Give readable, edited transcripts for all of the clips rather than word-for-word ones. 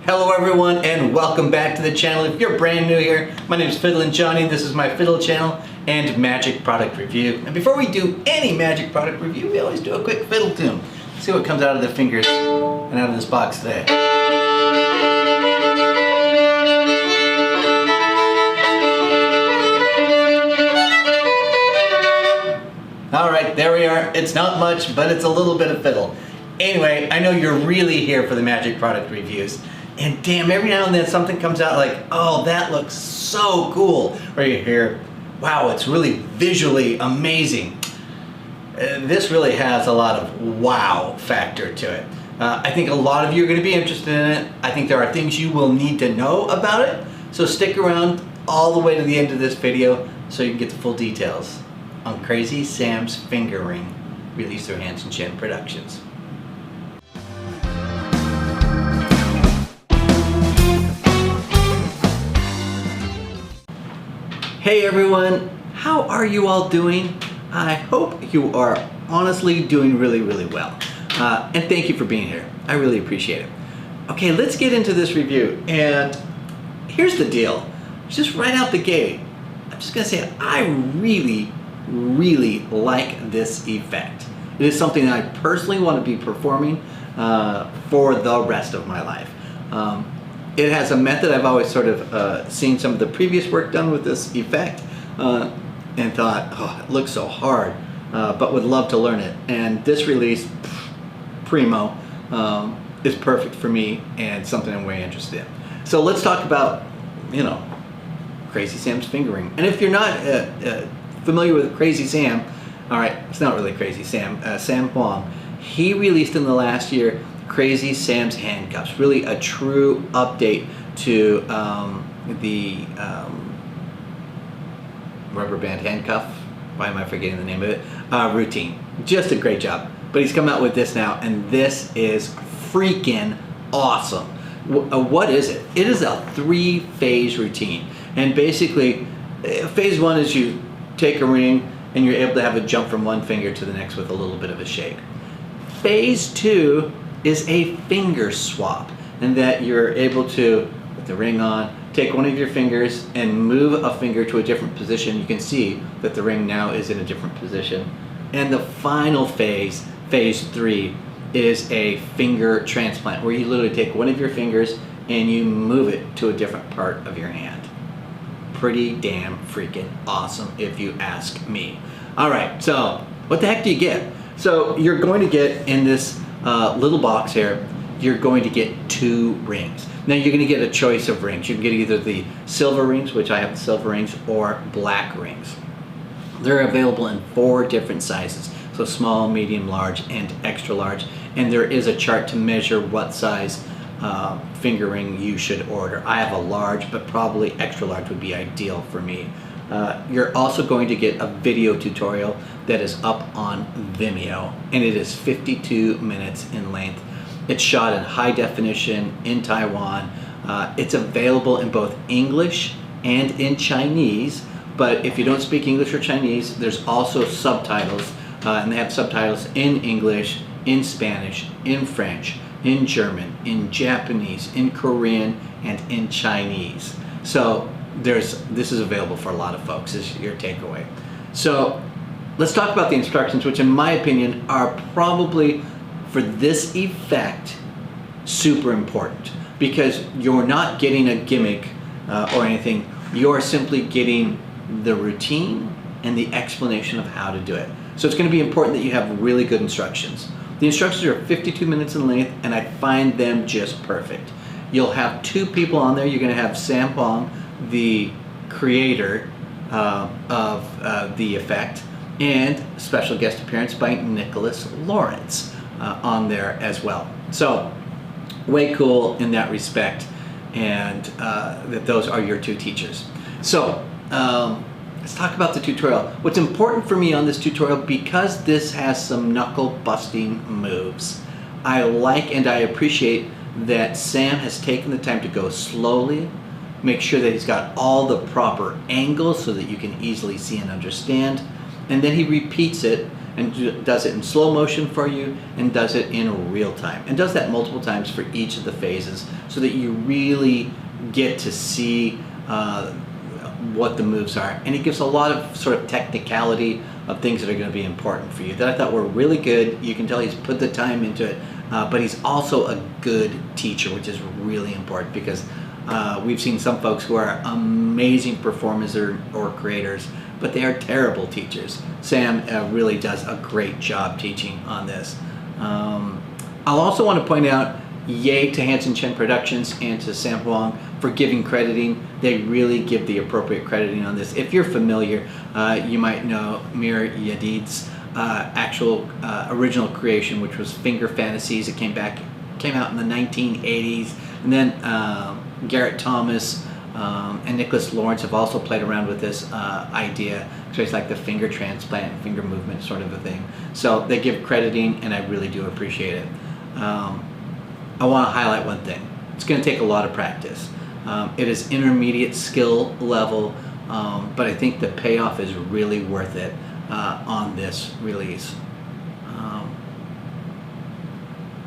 Hello everyone and welcome back to the channel. If you're brand new here, my name is FiddlinJonny. This is my fiddle channel and magic product review. And before we do any magic product review, we always do a quick fiddle tune. See what comes out of the fingers and out of this box today. Alright, there we are. It's not much, but it's a little bit of fiddle. Anyway, I know you're really here for the magic product reviews. And damn, every now and then something comes out like, oh, that looks so cool. Or you hear, wow, it's really visually amazing. This really has a lot of wow factor to it. I think a lot of you are going to be interested in it. I think there are things you will need to know about it. So stick around all the way to the end of this video so you can get the full details on Crazy Sam's Finger Ring, released through Hanson Chien Productions. Hey everyone, how are you all doing? I hope you are honestly doing really well. And thank you for being here. I really appreciate it. Okay, let's get into this review. And here's the deal. Just right out the gate, I'm just gonna say I really like this effect. It is something that I personally want to be performing for the rest of my life. It has a method I've always sort of seen some of the previous work done with this effect and thought, oh, it looks so hard, but would love to learn it. And this release, primo, is perfect for me and something I'm way interested in. So let's talk about, you know, Crazy Sam's Finger Ring. And if you're not familiar with Crazy Sam, all right, it's not really Crazy Sam, Sam Huang. He released in the last year Crazy Sam's Handcuffs, really a true update to the rubber band handcuff, why am I forgetting the name of it, routine. Just a great job. But he's come out with this now, and this is freaking awesome. What is it? It is a 3-phase routine. And basically, phase 1 is you take a ring and you're able to have it jump from one finger to the next with a little bit of a shake. Phase 2 is a finger swap, and that you're able to put the ring on, take one of your fingers and move a finger to a different position. You can see that the ring now is in a different position. And the final phase, phase 3, is a finger transplant, where you literally take one of your fingers and you move it to a different part of your hand. Pretty damn freaking awesome if you ask me. All right, so what the heck do you get? So you're going to get in this little box here, you're going to get 2 rings. Now you're going to get a choice of rings. You can get either the silver rings, which I have the silver rings, or black rings. They're available in 4 different sizes. So small, medium, large, and extra large. And there is a chart to measure what size finger ring you should order. I have a large, but probably extra large would be ideal for me. You're also going to get a video tutorial that is up on Vimeo, and it is 52 minutes in length. It's shot in high definition in Taiwan. It's available in both English and in Chinese, but if you don't speak English or Chinese, there's also subtitles, and they have subtitles in English, in Spanish, in French, in German, in Japanese, in Korean, and in Chinese. So this is available for a lot of folks, is your takeaway. So let's talk about the instructions, which in my opinion are probably, for this effect, super important, because you're not getting a gimmick or anything. You're simply getting the routine and the explanation of how to do it. So it's going to be important that you have really good instructions. The instructions are 52 minutes in length, and I find them just perfect. You'll have 2 people on there. You're going to have Sam Huang, the creator of the effect, and special guest appearance by Nicholas Lawrence on there as well. So way cool in that respect, and that those are your 2 teachers. So let's talk about the tutorial. What's important for me on this tutorial, because this has some knuckle busting moves, I like and I appreciate that Sam has taken the time to go slowly, make sure that he's got all the proper angles so that you can easily see and understand, and then he repeats it and does it in slow motion for you and does it in real time and does that multiple times for each of the phases so that you really get to see what the moves are. And he gives a lot of sort of technicality of things that are going to be important for you that I thought were really good. You can tell he's put the time into it, but he's also a good teacher, which is really important because we've seen some folks who are amazing performers or creators, but they are terrible teachers. Sam really does a great job teaching on this. I'll also want to point out yay to Hanson Chien Productions and to Sam Huang for giving crediting. They really give the appropriate crediting on this. If you're familiar, you might know Mir Yadid's actual original creation, which was Finger Fantasies. It came out in the 1980s, and then Garrett Thomas and Nicholas Lawrence have also played around with this idea. So it's like the finger transplant, finger movement sort of a thing. So they give crediting, and I really do appreciate it. I want to highlight one thing. It's going to take a lot of practice. It is intermediate skill level, but I think the payoff is really worth it on this release.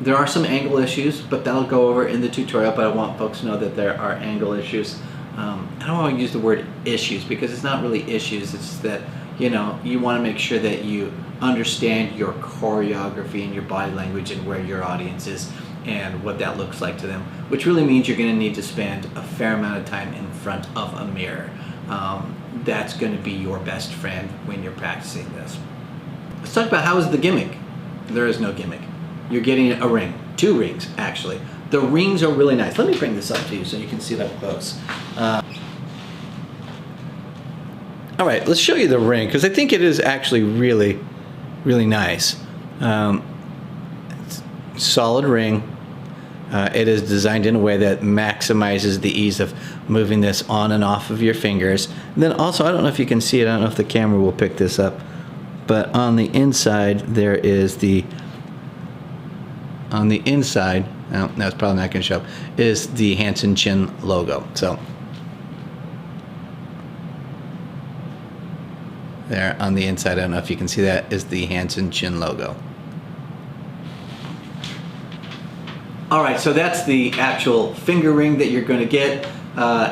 There are some angle issues, but that'll go over in the tutorial, but I want folks to know that there are angle issues. I don't want to use the word issues because it's not really issues. It's that, you know, you want to make sure that you understand your choreography and your body language and where your audience is and what that looks like to them, which really means you're going to need to spend a fair amount of time in front of a mirror. That's going to be your best friend when you're practicing this. Let's talk about how is the gimmick. There is no gimmick. You're getting a ring, 2 rings actually. The rings are really nice. Let me bring this up to you so you can see it up close. All right, let's show you the ring because I think it is actually really, really nice. It's a solid ring. It is designed in a way that maximizes the ease of moving this on and off of your fingers. And then also, I don't know if you can see it, I don't know if the camera will pick this up, but on the inside there is on the inside, no, that's probably not going to show up, is the Hanson Chien logo. So there on the inside, I don't know if you can see that, is the Hanson Chien logo. All right, so that's the actual finger ring that you're going to get.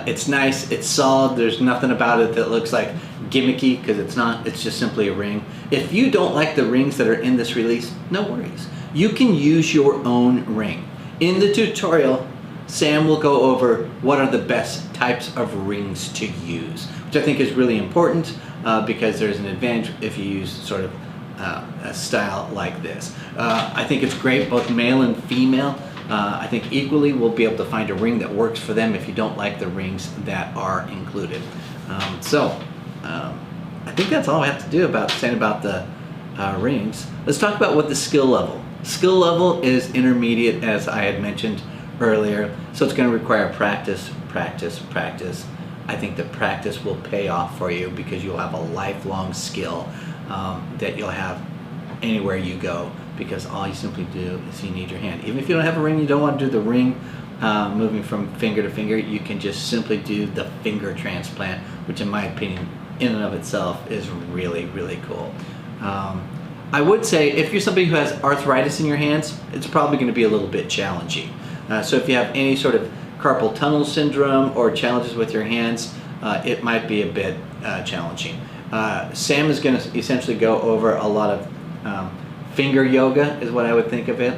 It's nice, it's solid, there's nothing about it that looks like gimmicky because it's not, it's just simply a ring. If you don't like the rings that are in this release, no worries. You can use your own ring. In the tutorial, Sam will go over what are the best types of rings to use, which I think is really important because there's an advantage if you use sort of a style like this. I think it's great, both male and female. I think equally we'll be able to find a ring that works for them if you don't like the rings that are included. I think that's all I have to do about saying about the rings. Let's talk about what the skill level. Skill level is intermediate, as I had mentioned earlier, so it's going to require practice, practice, practice. I think the practice will pay off for you because you'll have a lifelong skill that you'll have anywhere you go, because all you simply do is you need your hand. Even if you don't have a ring, you don't want to do the ring moving from finger to finger, you can just simply do the finger transplant, which in my opinion, in and of itself, is really, really cool. I would say if you're somebody who has arthritis in your hands, it's probably going to be a little bit challenging. So if you have any sort of carpal tunnel syndrome or challenges with your hands, it might be a bit challenging. Sam is going to essentially go over a lot of finger yoga is what I would think of it.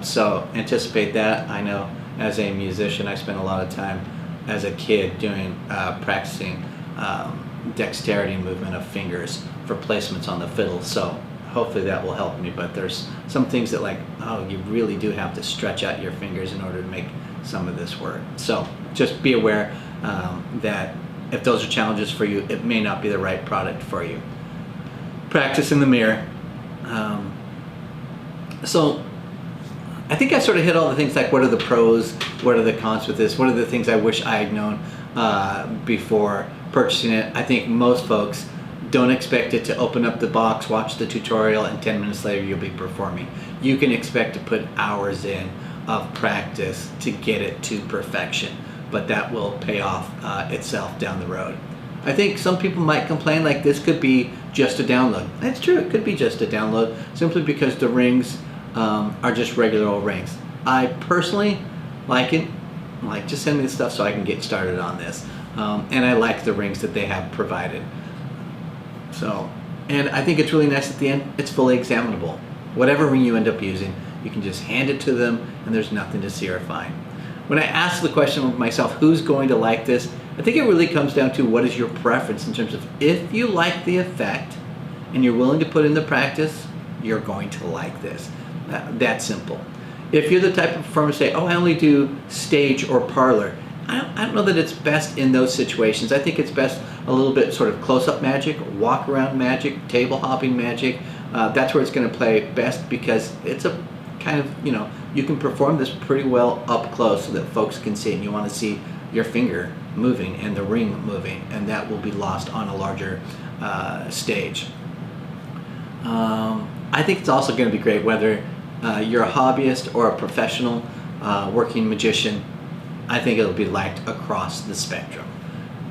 So anticipate that. I know as a musician I spent a lot of time as a kid doing practicing dexterity movement of fingers for placements on the fiddle, so hopefully that will help me. But there's some things that, like, oh, you really do have to stretch out your fingers in order to make some of this work. So just be aware that if those are challenges for you, it may not be the right product for you. Practice in the mirror. So I think I sort of hit all the things, like what are the pros, what are the cons with this, what are the things I wish I had known before purchasing it. I think most folks don't expect it to open up the box, watch the tutorial, and 10 minutes later you'll be performing. You can expect to put hours in of practice to get it to perfection, but that will pay off itself down the road. I think some people might complain like this could be just a download. That's true, it could be just a download simply because the rings are just regular old rings. I personally like it. Like, just send me the stuff so I can get started on this. And I like the rings that they have provided. So, and I think it's really nice at the end, it's fully examinable. Whatever ring you end up using, you can just hand it to them and there's nothing to see or find. When I ask the question of myself, who's going to like this? I think it really comes down to what is your preference in terms of if you like the effect and you're willing to put in the practice, you're going to like this. That simple. If you're the type of performer to say, oh, I only do stage or parlor, I don't know that it's best in those situations. I think it's best a little bit sort of close-up magic, walk-around magic, table hopping magic. That's where it's going to play best because it's a kind of, you know, you can perform this pretty well up close so that folks can see it, and you want to see your finger moving and the ring moving, and that will be lost on a larger stage. I think it's also going to be great whether you're a hobbyist or a professional working magician. I think it'll be liked across the spectrum.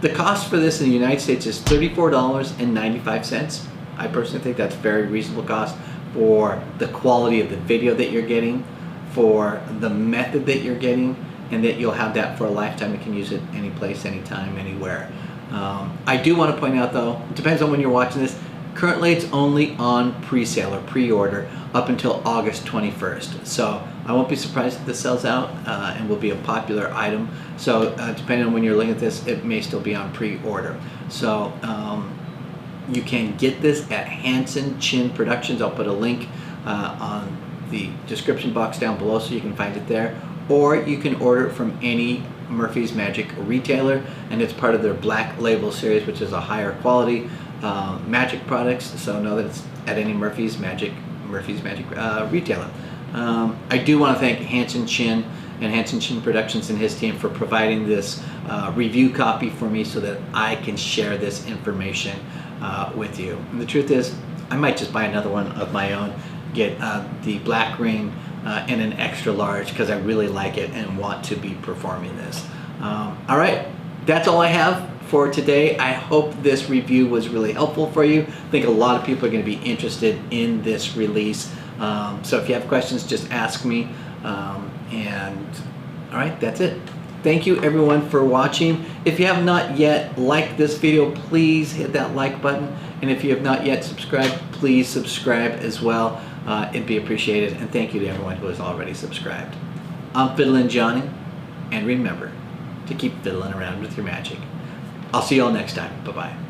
The cost for this in the United States is $34.95. I personally think that's a very reasonable cost for the quality of the video that you're getting, for the method that you're getting, and that you'll have that for a lifetime. You can use it any place, anytime, anywhere. I do want to point out though, it depends on when you're watching this, currently it's only on pre-sale or pre-order up until August 21st. So I won't be surprised if this sells out and will be a popular item. So depending on when you're looking at this, it may still be on pre-order. So you can get this at Hanson Chien Productions. I'll put a link on the description box down below so you can find it there. Or you can order it from any Murphy's Magic retailer, and it's part of their Black Label series, which is a higher quality magic products. So know that it's at any Murphy's Magic retailer. I do want to thank Hanson Chien and Hanson Chien Productions and his team for providing this review copy for me so that I can share this information with you. And the truth is, I might just buy another one of my own, get the black ring in an extra large because I really like it and want to be performing this. All right, that's all I have for today. I hope this review was really helpful for you. I think a lot of people are going to be interested in this release. So if you have questions, just ask me. And all right, that's it. Thank you everyone for watching. If you have not yet liked this video, please hit that like button. And if you have not yet subscribed, please subscribe as well. It'd be appreciated. And thank you to everyone who has already subscribed. I'm FiddlinJonny, and remember to keep fiddling around with your magic. I'll see you all next time. Bye-bye.